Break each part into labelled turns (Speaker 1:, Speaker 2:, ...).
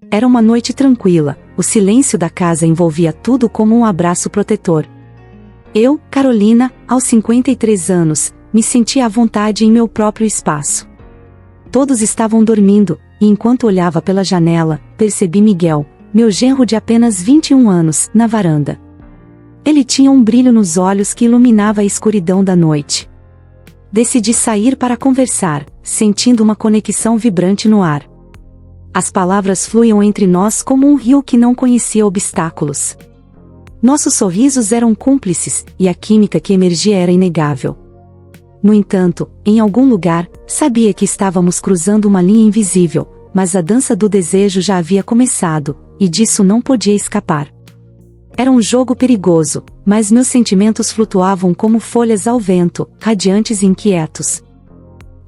Speaker 1: Era uma noite tranquila, o silêncio da casa envolvia tudo como um abraço protetor. Eu, Carolina, aos 53 anos, me sentia à vontade em meu próprio espaço. Todos estavam dormindo, e enquanto olhava pela janela, percebi Miguel, meu genro de apenas 21 anos, na varanda. Ele tinha um brilho nos olhos que iluminava a escuridão da noite. Decidi sair para conversar, sentindo uma conexão vibrante no ar. As palavras fluíam entre nós como um rio que não conhecia obstáculos. Nossos sorrisos eram cúmplices, e a química que emergia era inegável. No entanto, em algum lugar, sabia que estávamos cruzando uma linha invisível, mas a dança do desejo já havia começado, e disso não podia escapar. Era um jogo perigoso, mas meus sentimentos flutuavam como folhas ao vento, radiantes e inquietos.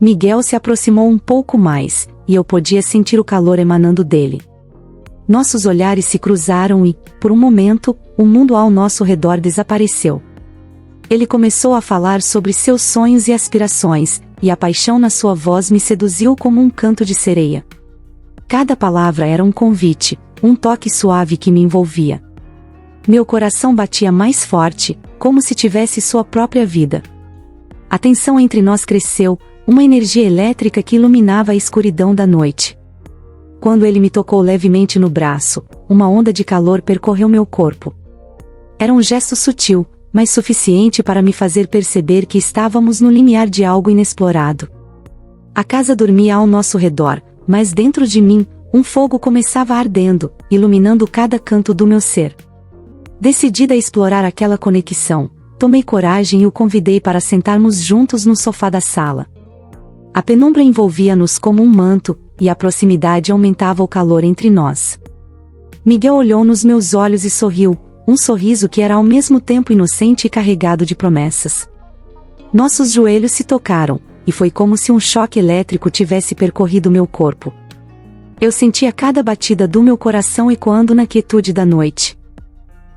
Speaker 1: Miguel se aproximou um pouco mais, e eu podia sentir o calor emanando dele. Nossos olhares se cruzaram e, por um momento, o mundo ao nosso redor desapareceu. Ele começou a falar sobre seus sonhos e aspirações, e a paixão na sua voz me seduziu como um canto de sereia. Cada palavra era um convite, um toque suave que me envolvia. Meu coração batia mais forte, como se tivesse sua própria vida. A tensão entre nós cresceu, uma energia elétrica que iluminava a escuridão da noite. Quando ele me tocou levemente no braço, uma onda de calor percorreu meu corpo. Era um gesto sutil, mas suficiente para me fazer perceber que estávamos no limiar de algo inexplorado. A casa dormia ao nosso redor, mas dentro de mim, um fogo começava ardendo, iluminando cada canto do meu ser. Decidida a explorar aquela conexão, tomei coragem e o convidei para sentarmos juntos no sofá da sala. A penumbra envolvia-nos como um manto, e a proximidade aumentava o calor entre nós. Miguel olhou nos meus olhos e sorriu, um sorriso que era ao mesmo tempo inocente e carregado de promessas. Nossos joelhos se tocaram, e foi como se um choque elétrico tivesse percorrido meu corpo. Eu sentia cada batida do meu coração ecoando na quietude da noite.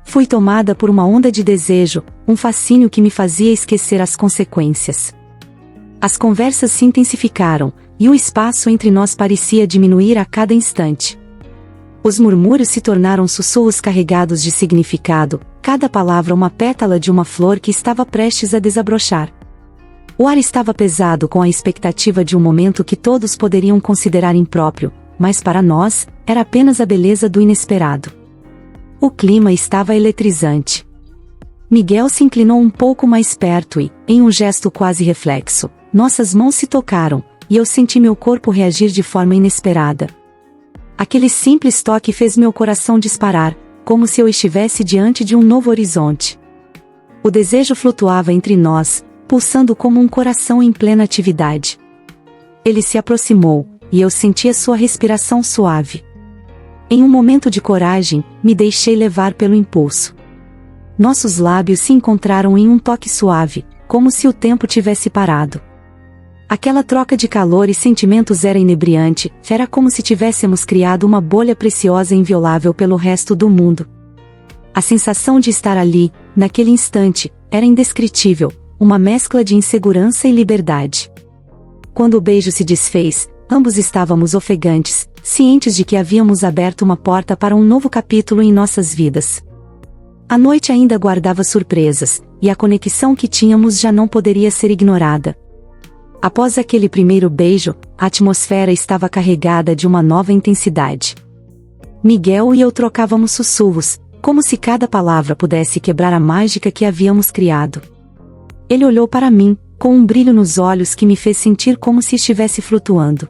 Speaker 1: Fui tomada por uma onda de desejo, um fascínio que me fazia esquecer as consequências. As conversas se intensificaram, e o espaço entre nós parecia diminuir a cada instante. Os murmúrios se tornaram sussurros carregados de significado, cada palavra uma pétala de uma flor que estava prestes a desabrochar. O ar estava pesado com a expectativa de um momento que todos poderiam considerar impróprio, mas para nós, era apenas a beleza do inesperado. O clima estava eletrizante. Miguel se inclinou um pouco mais perto e, em um gesto quase reflexo, nossas mãos se tocaram, e eu senti meu corpo reagir de forma inesperada. Aquele simples toque fez meu coração disparar, como se eu estivesse diante de um novo horizonte. O desejo flutuava entre nós, pulsando como um coração em plena atividade. Ele se aproximou, e eu senti a sua respiração suave. Em um momento de coragem, me deixei levar pelo impulso. Nossos lábios se encontraram em um toque suave, como se o tempo tivesse parado. Aquela troca de calor e sentimentos era inebriante, era como se tivéssemos criado uma bolha preciosa e inviolável pelo resto do mundo. A sensação de estar ali, naquele instante, era indescritível, uma mescla de insegurança e liberdade. Quando o beijo se desfez, ambos estávamos ofegantes, cientes de que havíamos aberto uma porta para um novo capítulo em nossas vidas. A noite ainda guardava surpresas, e a conexão que tínhamos já não poderia ser ignorada. Após aquele primeiro beijo, a atmosfera estava carregada de uma nova intensidade. Miguel e eu trocávamos sussurros, como se cada palavra pudesse quebrar a mágica que havíamos criado. Ele olhou para mim, com um brilho nos olhos que me fez sentir como se estivesse flutuando.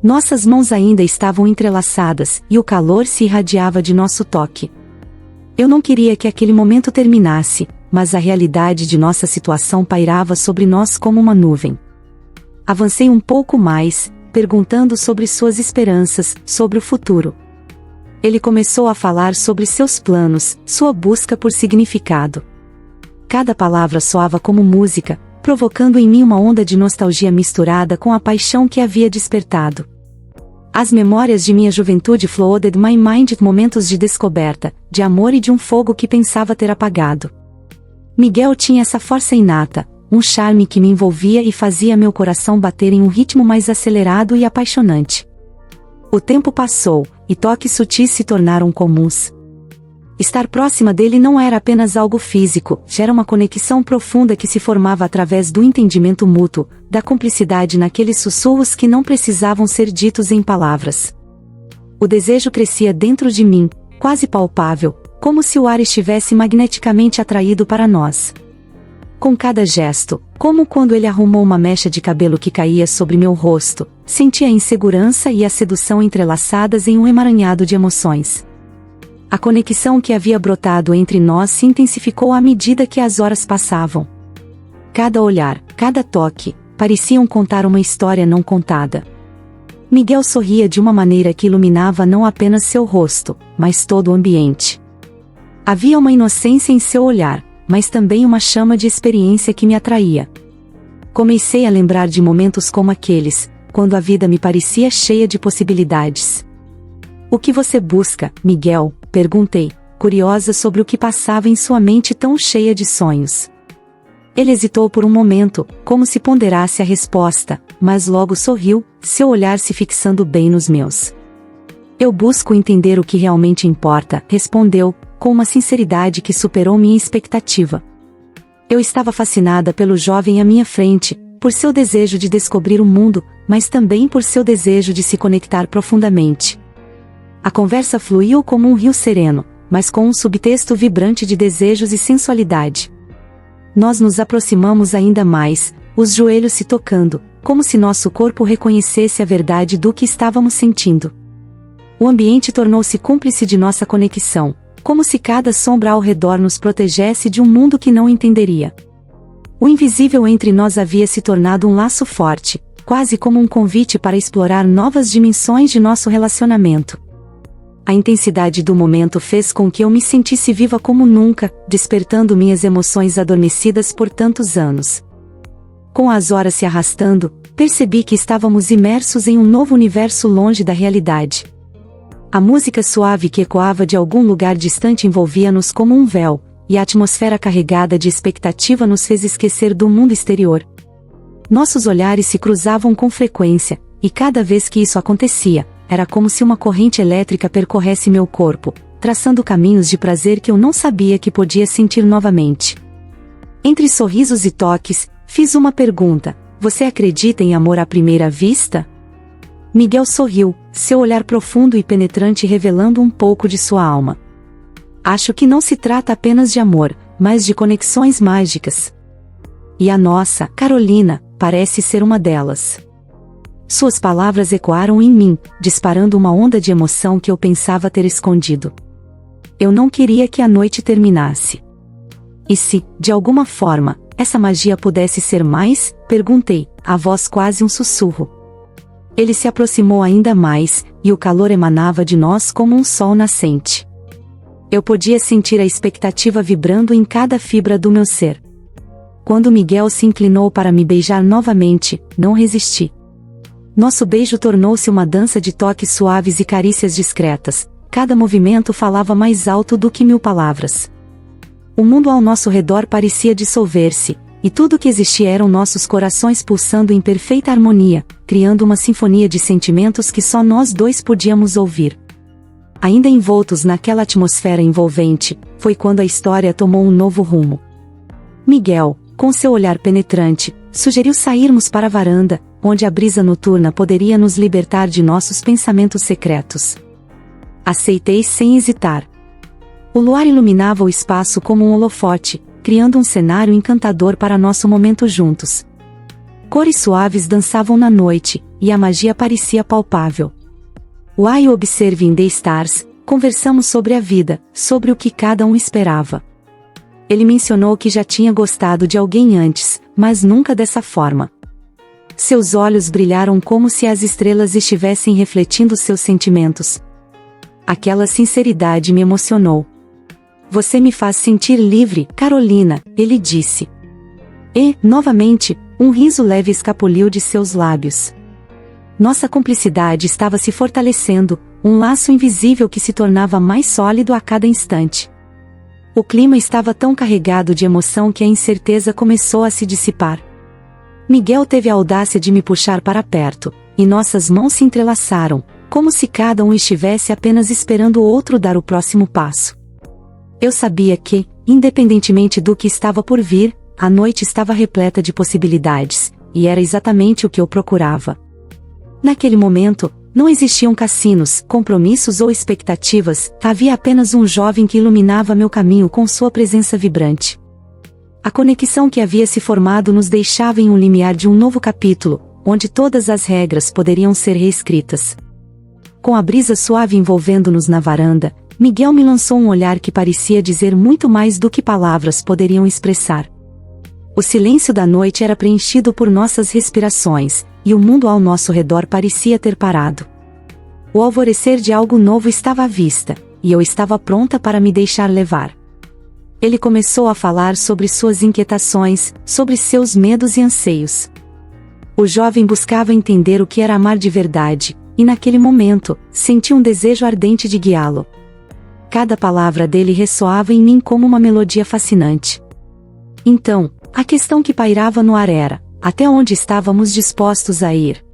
Speaker 1: Nossas mãos ainda estavam entrelaçadas, e o calor se irradiava de nosso toque. Eu não queria que aquele momento terminasse, mas a realidade de nossa situação pairava sobre nós como uma nuvem. Avancei um pouco mais, perguntando sobre suas esperanças, sobre o futuro. Ele começou a falar sobre seus planos, sua busca por significado. Cada palavra soava como música, provocando em mim uma onda de nostalgia misturada com a paixão que havia despertado. As memórias de minha juventude flooded my mind, momentos de descoberta, de amor e de um fogo que pensava ter apagado. Miguel tinha essa força inata, um charme que me envolvia e fazia meu coração bater em um ritmo mais acelerado e apaixonante. O tempo passou, e toques sutis se tornaram comuns. Estar próxima dele não era apenas algo físico, era uma conexão profunda que se formava através do entendimento mútuo, da cumplicidade naqueles sussurros que não precisavam ser ditos em palavras. O desejo crescia dentro de mim, quase palpável, como se o ar estivesse magneticamente atraído para nós. Com cada gesto, como quando ele arrumou uma mecha de cabelo que caía sobre meu rosto, sentia a insegurança e a sedução entrelaçadas em um emaranhado de emoções. A conexão que havia brotado entre nós se intensificou à medida que as horas passavam. Cada olhar, cada toque, pareciam contar uma história não contada. Miguel sorria de uma maneira que iluminava não apenas seu rosto, mas todo o ambiente. Havia uma inocência em seu olhar, mas também uma chama de experiência que me atraía. Comecei a lembrar de momentos como aqueles, quando a vida me parecia cheia de possibilidades. "O que você busca, Miguel?", perguntei, curiosa sobre o que passava em sua mente tão cheia de sonhos. Ele hesitou por um momento, como se ponderasse a resposta, mas logo sorriu, seu olhar se fixando bem nos meus. "Eu busco entender o que realmente importa", respondeu, com uma sinceridade que superou minha expectativa. Eu estava fascinada pelo jovem à minha frente, por seu desejo de descobrir o mundo, mas também por seu desejo de se conectar profundamente. A conversa fluiu como um rio sereno, mas com um subtexto vibrante de desejos e sensualidade. Nós nos aproximamos ainda mais, os joelhos se tocando, como se nosso corpo reconhecesse a verdade do que estávamos sentindo. O ambiente tornou-se cúmplice de nossa conexão, como se cada sombra ao redor nos protegesse de um mundo que não entenderia. O invisível entre nós havia se tornado um laço forte, quase como um convite para explorar novas dimensões de nosso relacionamento. A intensidade do momento fez com que eu me sentisse viva como nunca, despertando minhas emoções adormecidas por tantos anos. Com as horas se arrastando, percebi que estávamos imersos em um novo universo longe da realidade. A música suave que ecoava de algum lugar distante envolvia-nos como um véu, e a atmosfera carregada de expectativa nos fez esquecer do mundo exterior. Nossos olhares se cruzavam com frequência, e cada vez que isso acontecia, era como se uma corrente elétrica percorresse meu corpo, traçando caminhos de prazer que eu não sabia que podia sentir novamente. Entre sorrisos e toques, fiz uma pergunta: "Você acredita em amor à primeira vista?" Miguel sorriu, seu olhar profundo e penetrante revelando um pouco de sua alma. "Acho que não se trata apenas de amor, mas de conexões mágicas. E a nossa, Carolina, parece ser uma delas." Suas palavras ecoaram em mim, disparando uma onda de emoção que eu pensava ter escondido. Eu não queria que a noite terminasse. "E se, de alguma forma, essa magia pudesse ser mais?", perguntei, a voz quase um sussurro. Ele se aproximou ainda mais, e o calor emanava de nós como um sol nascente. Eu podia sentir a expectativa vibrando em cada fibra do meu ser. Quando Miguel se inclinou para me beijar novamente, não resisti. Nosso beijo tornou-se uma dança de toques suaves e carícias discretas, cada movimento falava mais alto do que 1000 palavras. O mundo ao nosso redor parecia dissolver-se, e tudo que existia eram nossos corações pulsando em perfeita harmonia, criando uma sinfonia de sentimentos que só nós dois podíamos ouvir. Ainda envoltos naquela atmosfera envolvente, foi quando a história tomou um novo rumo. Miguel, com seu olhar penetrante, sugeriu sairmos para a varanda, onde a brisa noturna poderia nos libertar de nossos pensamentos secretos. Aceitei sem hesitar. O luar iluminava o espaço como um holofote, criando um cenário encantador para nosso momento juntos. Cores suaves dançavam na noite, e a magia parecia palpável. While observing the stars, conversamos sobre a vida, sobre o que cada um esperava. Ele mencionou que já tinha gostado de alguém antes, mas nunca dessa forma. Seus olhos brilharam como se as estrelas estivessem refletindo seus sentimentos. Aquela sinceridade me emocionou. "Você me faz sentir livre, Carolina", ele disse. E, novamente, um riso leve escapuliu de seus lábios. Nossa cumplicidade estava se fortalecendo, um laço invisível que se tornava mais sólido a cada instante. O clima estava tão carregado de emoção que a incerteza começou a se dissipar. Miguel teve a audácia de me puxar para perto, e nossas mãos se entrelaçaram, como se cada um estivesse apenas esperando o outro dar o próximo passo. Eu sabia que, independentemente do que estava por vir, a noite estava repleta de possibilidades, e era exatamente o que eu procurava. Naquele momento, não existiam cassinos, compromissos ou expectativas, havia apenas um jovem que iluminava meu caminho com sua presença vibrante. A conexão que havia se formado nos deixava em um limiar de um novo capítulo, onde todas as regras poderiam ser reescritas. Com a brisa suave envolvendo-nos na varanda, Miguel me lançou um olhar que parecia dizer muito mais do que palavras poderiam expressar. O silêncio da noite era preenchido por nossas respirações, e o mundo ao nosso redor parecia ter parado. O alvorecer de algo novo estava à vista, e eu estava pronta para me deixar levar. Ele começou a falar sobre suas inquietações, sobre seus medos e anseios. O jovem buscava entender o que era amar de verdade, e naquele momento, senti um desejo ardente de guiá-lo. Cada palavra dele ressoava em mim como uma melodia fascinante. Então, a questão que pairava no ar era: até onde estávamos dispostos a ir?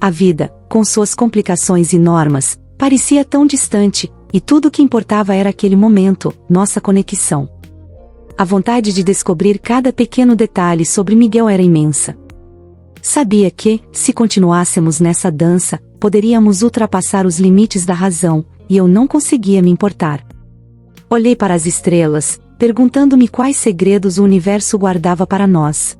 Speaker 1: A vida, com suas complicações e normas, parecia tão distante, e tudo o que importava era aquele momento, nossa conexão. A vontade de descobrir cada pequeno detalhe sobre Miguel era imensa. Sabia que, se continuássemos nessa dança, poderíamos ultrapassar os limites da razão, e eu não conseguia me importar. Olhei para as estrelas, perguntando-me quais segredos o universo guardava para nós.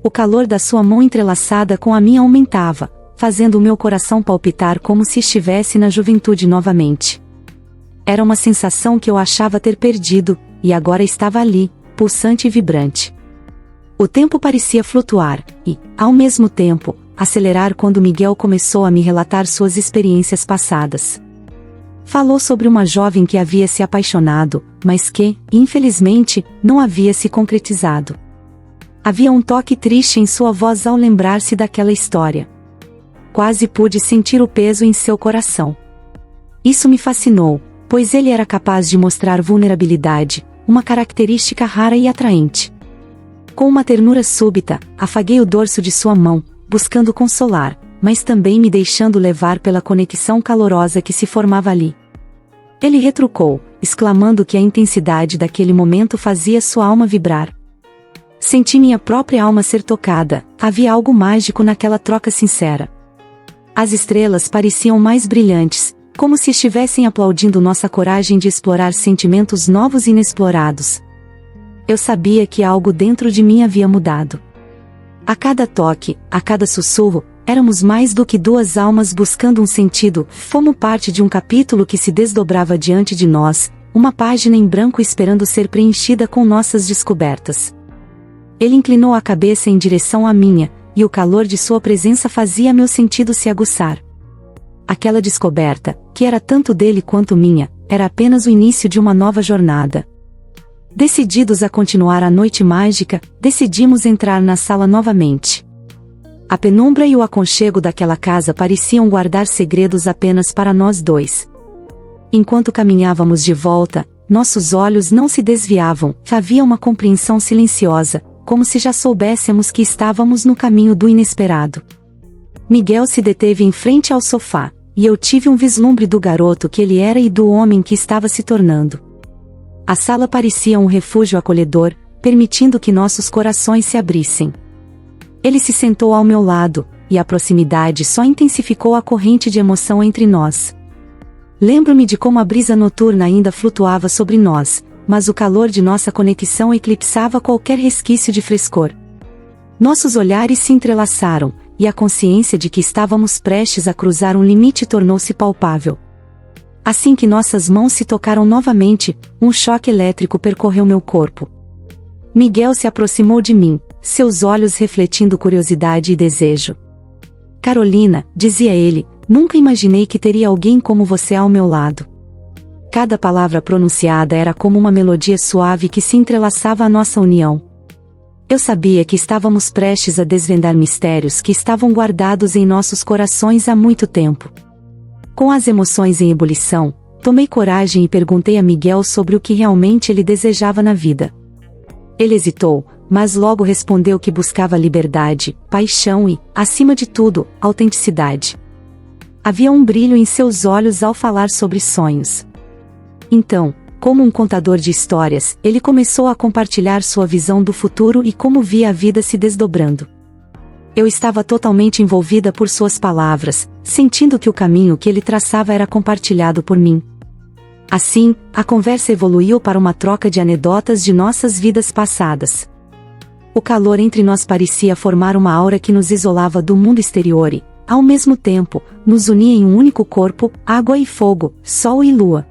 Speaker 1: O calor da sua mão entrelaçada com a minha aumentava, fazendo o meu coração palpitar como se estivesse na juventude novamente. Era uma sensação que eu achava ter perdido, e agora estava ali, pulsante e vibrante. O tempo parecia flutuar, e, ao mesmo tempo, acelerar quando Miguel começou a me relatar suas experiências passadas. Falou sobre uma jovem que havia se apaixonado, mas que, infelizmente, não havia se concretizado. Havia um toque triste em sua voz ao lembrar-se daquela história. Quase pude sentir o peso em seu coração. Isso me fascinou, pois ele era capaz de mostrar vulnerabilidade, uma característica rara e atraente. Com uma ternura súbita, afaguei o dorso de sua mão, buscando consolar, mas também me deixando levar pela conexão calorosa que se formava ali. Ele retrucou, exclamando que a intensidade daquele momento fazia sua alma vibrar. Senti minha própria alma ser tocada, havia algo mágico naquela troca sincera. As estrelas pareciam mais brilhantes, como se estivessem aplaudindo nossa coragem de explorar sentimentos novos e inexplorados. Eu sabia que algo dentro de mim havia mudado. A cada toque, a cada sussurro, éramos mais do que duas almas buscando um sentido, fomos parte de um capítulo que se desdobrava diante de nós, uma página em branco esperando ser preenchida com nossas descobertas. Ele inclinou a cabeça em direção à minha, e o calor de sua presença fazia meu sentido se aguçar. Aquela descoberta, que era tanto dele quanto minha, era apenas o início de uma nova jornada. Decididos a continuar a noite mágica, decidimos entrar na sala novamente. A penumbra e o aconchego daquela casa pareciam guardar segredos apenas para nós dois. Enquanto caminhávamos de volta, nossos olhos não se desviavam, havia uma compreensão silenciosa, como se já soubéssemos que estávamos no caminho do inesperado. Miguel se deteve em frente ao sofá, e eu tive um vislumbre do garoto que ele era e do homem que estava se tornando. A sala parecia um refúgio acolhedor, permitindo que nossos corações se abrissem. Ele se sentou ao meu lado, e a proximidade só intensificou a corrente de emoção entre nós. Lembro-me de como a brisa noturna ainda flutuava sobre nós, mas o calor de nossa conexão eclipsava qualquer resquício de frescor. Nossos olhares se entrelaçaram, e a consciência de que estávamos prestes a cruzar um limite tornou-se palpável. Assim que nossas mãos se tocaram novamente, um choque elétrico percorreu meu corpo. Miguel se aproximou de mim, seus olhos refletindo curiosidade e desejo. Carolina, dizia ele, nunca imaginei que teria alguém como você ao meu lado. Cada palavra pronunciada era como uma melodia suave que se entrelaçava à nossa união. Eu sabia que estávamos prestes a desvendar mistérios que estavam guardados em nossos corações há muito tempo. Com as emoções em ebulição, tomei coragem e perguntei a Miguel sobre o que realmente ele desejava na vida. Ele hesitou, mas logo respondeu que buscava liberdade, paixão e, acima de tudo, autenticidade. Havia um brilho em seus olhos ao falar sobre sonhos. Então, como um contador de histórias, ele começou a compartilhar sua visão do futuro e como via a vida se desdobrando. Eu estava totalmente envolvida por suas palavras, sentindo que o caminho que ele traçava era compartilhado por mim. Assim, a conversa evoluiu para uma troca de anedotas de nossas vidas passadas. O calor entre nós parecia formar uma aura que nos isolava do mundo exterior e, ao mesmo tempo, nos unia em um único corpo, água e fogo, sol e lua.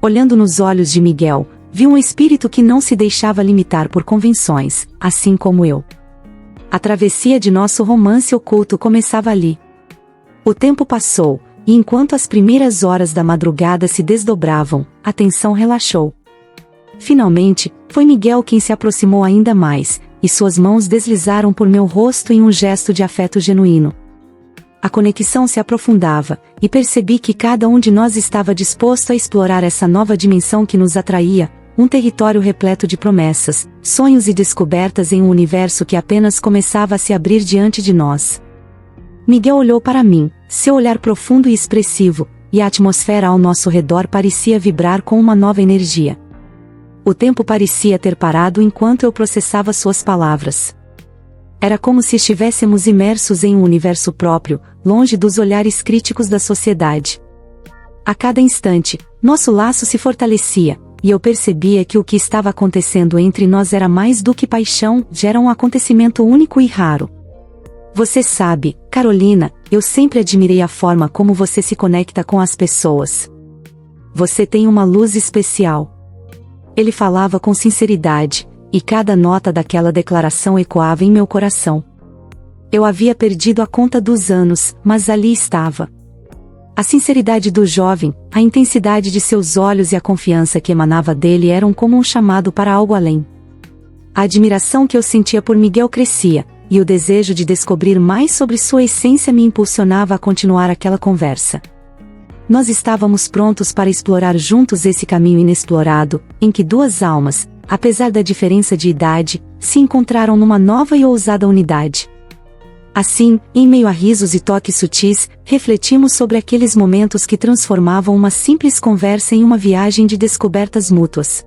Speaker 1: Olhando nos olhos de Miguel, vi um espírito que não se deixava limitar por convenções, assim como eu. A travessia de nosso romance oculto começava ali. O tempo passou, e enquanto as primeiras horas da madrugada se desdobravam, a tensão relaxou. Finalmente, foi Miguel quem se aproximou ainda mais, e suas mãos deslizaram por meu rosto em um gesto de afeto genuíno. A conexão se aprofundava, e percebi que cada um de nós estava disposto a explorar essa nova dimensão que nos atraía, um território repleto de promessas, sonhos e descobertas em um universo que apenas começava a se abrir diante de nós. Miguel olhou para mim, seu olhar profundo e expressivo, e a atmosfera ao nosso redor parecia vibrar com uma nova energia. O tempo parecia ter parado enquanto eu processava suas palavras. Era como se estivéssemos imersos em um universo próprio, longe dos olhares críticos da sociedade. A cada instante, nosso laço se fortalecia, e eu percebia que o que estava acontecendo entre nós era mais do que paixão, era um acontecimento único e raro. Você sabe, Carolina, eu sempre admirei a forma como você se conecta com as pessoas. Você tem uma luz especial. Ele falava com sinceridade, e cada nota daquela declaração ecoava em meu coração. Eu havia perdido a conta dos anos, mas ali estava. A sinceridade do jovem, a intensidade de seus olhos e a confiança que emanava dele eram como um chamado para algo além. A admiração que eu sentia por Miguel crescia, e o desejo de descobrir mais sobre sua essência me impulsionava a continuar aquela conversa. Nós estávamos prontos para explorar juntos esse caminho inexplorado, em que duas almas, apesar da diferença de idade, se encontraram numa nova e ousada unidade. Assim, em meio a risos e toques sutis, refletimos sobre aqueles momentos que transformavam uma simples conversa em uma viagem de descobertas mútuas.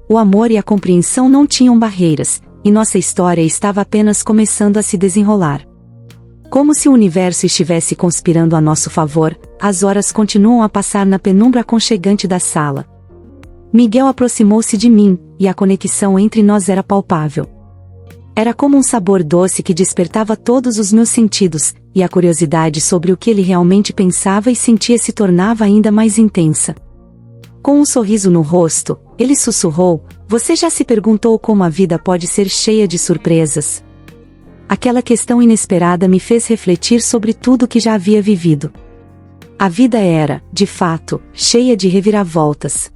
Speaker 1: O amor e a compreensão não tinham barreiras, e nossa história estava apenas começando a se desenrolar. Como se o universo estivesse conspirando a nosso favor, as horas continuam a passar na penumbra aconchegante da sala. Miguel aproximou-se de mim, e a conexão entre nós era palpável. Era como um sabor doce que despertava todos os meus sentidos, e a curiosidade sobre o que ele realmente pensava e sentia se tornava ainda mais intensa. Com um sorriso no rosto, ele sussurrou: "Você já se perguntou como a vida pode ser cheia de surpresas?" Aquela questão inesperada me fez refletir sobre tudo que já havia vivido. A vida era, de fato, cheia de reviravoltas.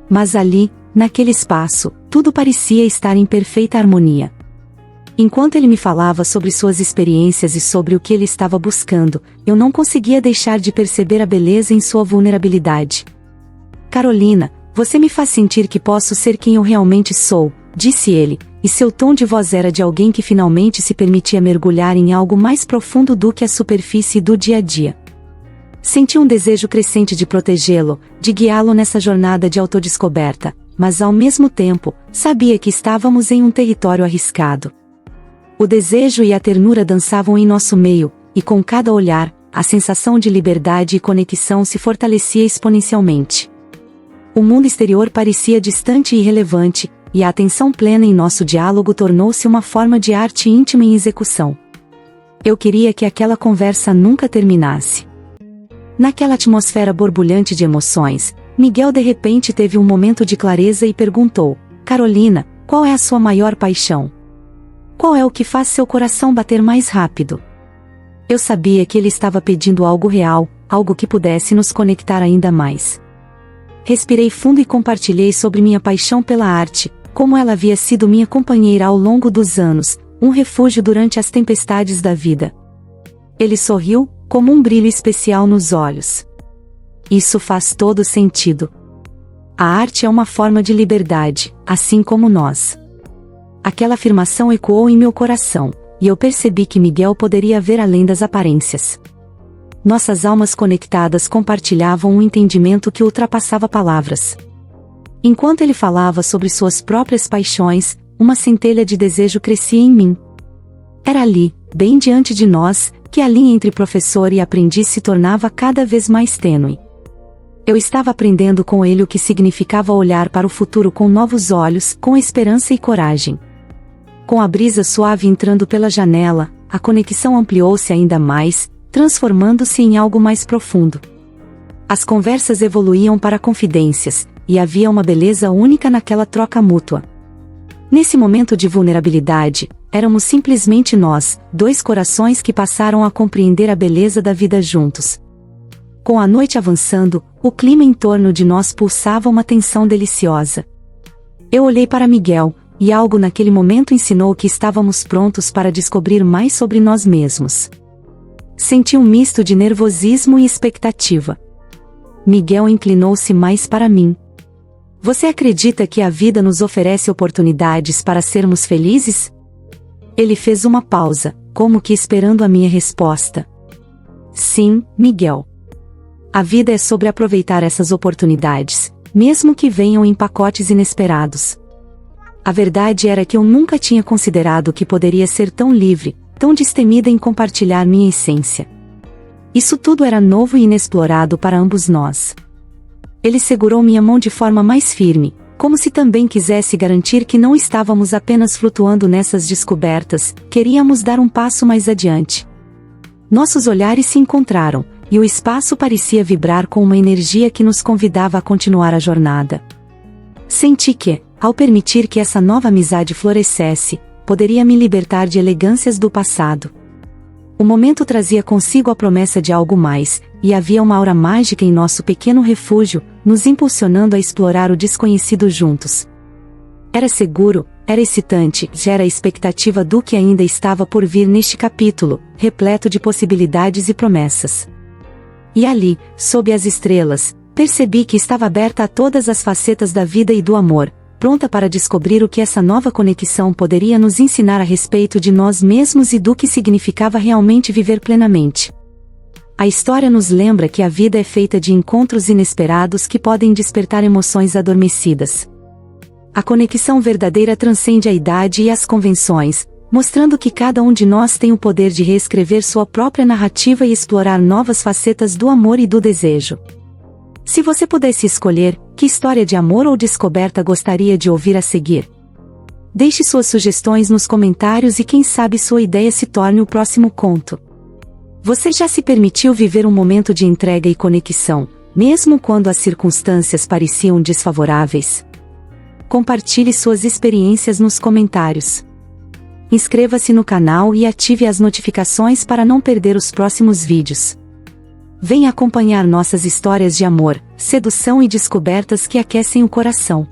Speaker 1: Mas ali, naquele espaço, tudo parecia estar em perfeita harmonia. Enquanto ele me falava sobre suas experiências e sobre o que ele estava buscando, eu não conseguia deixar de perceber a beleza em sua vulnerabilidade. "Carolina, você me faz sentir que posso ser quem eu realmente sou", disse ele, e seu tom de voz era de alguém que finalmente se permitia mergulhar em algo mais profundo do que a superfície do dia a dia. Senti um desejo crescente de protegê-lo, de guiá-lo nessa jornada de autodescoberta, mas ao mesmo tempo, sabia que estávamos em um território arriscado. O desejo e a ternura dançavam em nosso meio, e com cada olhar, a sensação de liberdade e conexão se fortalecia exponencialmente. O mundo exterior parecia distante e irrelevante, e a atenção plena em nosso diálogo tornou-se uma forma de arte íntima em execução. Eu queria que aquela conversa nunca terminasse. Naquela atmosfera borbulhante de emoções, Miguel de repente teve um momento de clareza e perguntou: "Carolina, qual é a sua maior paixão? Qual é o que faz seu coração bater mais rápido?" Eu sabia que ele estava pedindo algo real, algo que pudesse nos conectar ainda mais. Respirei fundo e compartilhei sobre minha paixão pela arte, como ela havia sido minha companheira ao longo dos anos, um refúgio durante as tempestades da vida. Ele sorriu, como um brilho especial nos olhos. "Isso faz todo sentido. A arte é uma forma de liberdade, assim como nós." Aquela afirmação ecoou em meu coração, e eu percebi que Miguel poderia ver além das aparências. Nossas almas conectadas compartilhavam um entendimento que ultrapassava palavras. Enquanto ele falava sobre suas próprias paixões, uma centelha de desejo crescia em mim. Era ali, bem diante de nós, que a linha entre professor e aprendiz se tornava cada vez mais tênue. Eu estava aprendendo com ele o que significava olhar para o futuro com novos olhos, com esperança e coragem. Com a brisa suave entrando pela janela, a conexão ampliou-se ainda mais, transformando-se em algo mais profundo. As conversas evoluíam para confidências, e havia uma beleza única naquela troca mútua. Nesse momento de vulnerabilidade, éramos simplesmente nós, dois corações que passaram a compreender a beleza da vida juntos. Com a noite avançando, o clima em torno de nós pulsava uma tensão deliciosa. Eu olhei para Miguel, e algo naquele momento ensinou que estávamos prontos para descobrir mais sobre nós mesmos. Senti um misto de nervosismo e expectativa. Miguel inclinou-se mais para mim. Você acredita que a vida nos oferece oportunidades para sermos felizes? Ele fez uma pausa, como que esperando a minha resposta. Sim, Miguel. A vida é sobre aproveitar essas oportunidades, mesmo que venham em pacotes inesperados. A verdade era que eu nunca tinha considerado que poderia ser tão livre, tão destemida em compartilhar minha essência. Isso tudo era novo e inexplorado para ambos nós. Ele segurou minha mão de forma mais firme, como se também quisesse garantir que não estávamos apenas flutuando nessas descobertas, queríamos dar um passo mais adiante. Nossos olhares se encontraram, e o espaço parecia vibrar com uma energia que nos convidava a continuar a jornada. Senti que, ao permitir que essa nova amizade florescesse, poderia me libertar de elegâncias do passado. O momento trazia consigo a promessa de algo mais, e havia uma aura mágica em nosso pequeno refúgio, nos impulsionando a explorar o desconhecido juntos. Era seguro, era excitante, gera a expectativa do que ainda estava por vir neste capítulo, repleto de possibilidades e promessas. E ali, sob as estrelas, percebi que estava aberta a todas as facetas da vida e do amor, pronta para descobrir o que essa nova conexão poderia nos ensinar a respeito de nós mesmos e do que significava realmente viver plenamente. A história nos lembra que a vida é feita de encontros inesperados que podem despertar emoções adormecidas. A conexão verdadeira transcende a idade e as convenções, mostrando que cada um de nós tem o poder de reescrever sua própria narrativa e explorar novas facetas do amor e do desejo. Se você pudesse escolher, que história de amor ou descoberta gostaria de ouvir a seguir? Deixe suas sugestões nos comentários e quem sabe sua ideia se torne o próximo conto. Você já se permitiu viver um momento de entrega e conexão, mesmo quando as circunstâncias pareciam desfavoráveis? Compartilhe suas experiências nos comentários. Inscreva-se no canal e ative as notificações para não perder os próximos vídeos. Venha acompanhar nossas histórias de amor, sedução e descobertas que aquecem o coração.